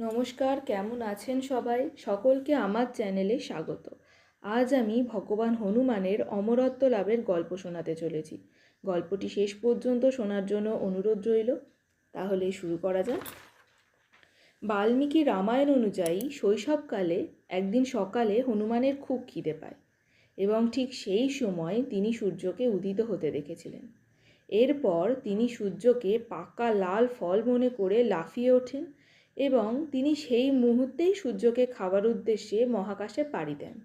নমস্কার, কেমন আছেন সবাই? সকলকে আমার চ্যানেলে স্বাগত। আজ আমি ভগবান হনুমানের অমরত্ব লাভের গল্প শোনাতে চলেছি। গল্পটি শেষ পর্যন্ত শোনার জন্য অনুরোধ রইল। তাহলে শুরু করা যাক। বাল্মীকি রামায়ণ অনুযায়ী শৈশবকালে একদিন সকালে হনুমানের খুব খিদে পায় এবং ঠিক সেই সময় তিনি সূর্যকে উদিত হতে দেখেছিলেন। এরপর তিনি সূর্যকে পাকা লাল ফল মনে করে লাফিয়ে ওঠেন এবং তিনি সেই মুহূর্তেই সূর্যকে খাওয়ার উদ্দেশ্যে মহাকাশে পাড়ি দেন।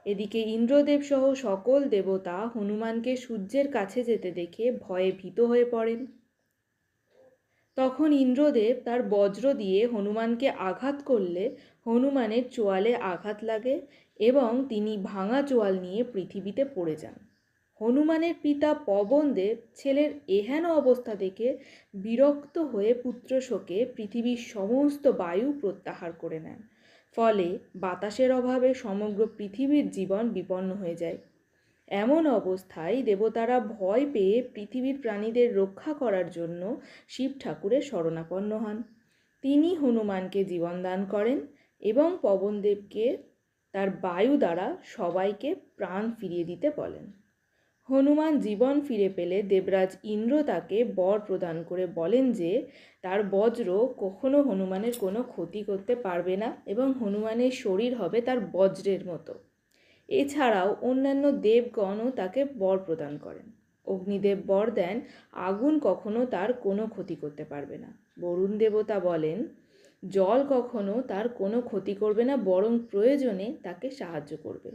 এদিকে ইন্দ্রদেব সহ সকল দেবতা হনুমানকে সূর্যের কাছে যেতে দেখে ভয়ে ভীত হয়ে পড়েন। তখন ইন্দ্রদেব তার বজ্র দিয়ে হনুমানকে আঘাত করলে হনুমানের চোয়ালে আঘাত লাগে এবং তিনি ভাঙা চোয়াল নিয়ে পৃথিবীতে পড়ে যান। হনুমানের পিতা পবনদেব ছেলের এহেন অবস্থা দেখে বিরক্ত হয়ে পুত্রশোকে পৃথিবীর সমস্ত বায়ু প্রত্যাহার করে নেন। ফলে বাতাসের অভাবে সমগ্র পৃথিবীর জীবন বিপন্ন হয়ে যায়। এমন অবস্থায় দেবতারা ভয় পেয়ে পৃথিবীর প্রাণীদের রক্ষা করার জন্য শিব ঠাকুরের শরণাপন্ন হন। তিনি হনুমানকে জীবন দান করেন এবং পবনদেবকে তার বায়ু দ্বারা সবাইকে প্রাণ ফিরিয়ে দিতে বলেন। হনুমান জীবন ফিরে পেলে দেবরাজ ইন্দ্র তাকে বর প্রদান করে বলেন যে তার বজ্র কখনো হনুমানের কোনো ক্ষতি করতে পারবে না এবং হনুমানের শরীর হবে তার বজ্রের মতো। এছাড়াও অন্যান্য দেবগণও তাকে বর প্রদান করেন। অগ্নিদেব বর দেন আগুন কখনো তার কোনো ক্ষতি করতে পারবে না। বরুণ দেবতা বলেন জল কখনো তার কোনো ক্ষতি করবে না, বরং প্রয়োজনে তাকে সাহায্য করবে।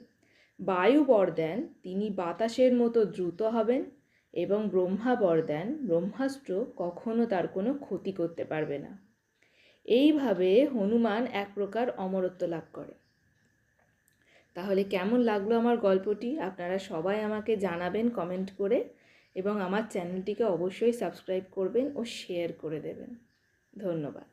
বায়ু বর দেন তিনি বাতাসের মতো দ্রুত হবেন এবং ব্রহ্মা বর দেন ব্রহ্মাস্ত্র কখনো তার কোনো ক্ষতি করতে পারবে না। এইভাবে হনুমান এক প্রকার অমরত্ব লাভ করে। তাহলে কেমন লাগলো আমার গল্পটি আপনারা সবাই আমাকে জানাবেন কমেন্ট করে এবং আমার চ্যানেলটিকে অবশ্যই সাবস্ক্রাইব করবেন ও শেয়ার করে দেবেন। ধন্যবাদ।